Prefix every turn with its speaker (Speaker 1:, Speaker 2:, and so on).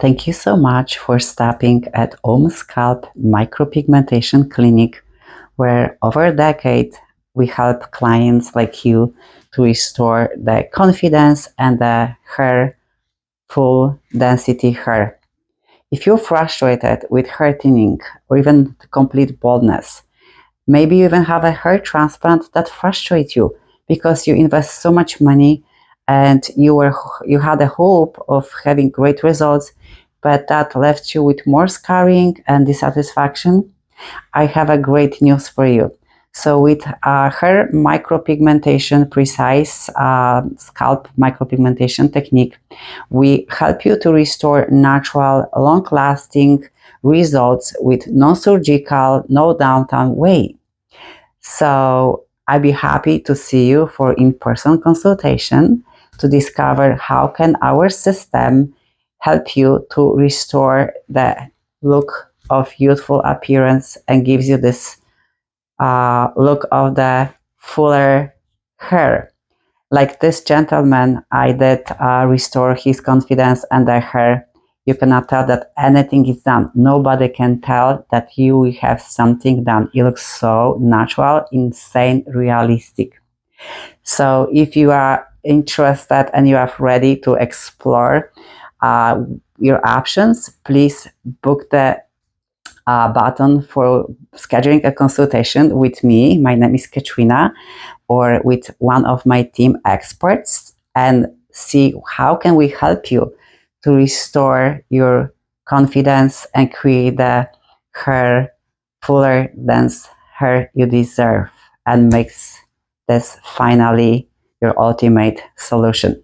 Speaker 1: Thank you so much for stopping at Scalp Micropigmentation Clinic, where over a decade we help clients like you to restore the confidence and the hair, full density hair. If you're frustrated with hair thinning or even complete baldness, maybe you even have a hair transplant that frustrates you because you invest so much money and you had a hope of having great results, but that left you with more scarring and dissatisfaction. I have a great news for you. So with her micropigmentation, Precize scalp micropigmentation technique, we help you to restore natural, long-lasting results with non-surgical, no downtime way. So I'd be happy to see you for in-person consultation to discover how can our system help you to restore the look of youthful appearance and gives you this look of the fuller hair. Like this gentleman, I did restore his confidence and the hair. You cannot tell that anything is done. Nobody can tell that you have something done. It looks so natural, insane, realistic. So if you are interested and you are ready to explore your options, please book the button for scheduling a consultation with me. My name is Katrina, or with one of my team experts, and see how can we help you to restore your confidence and create the hair, fuller, dense hair you deserve, and makes this finally your ultimate solution.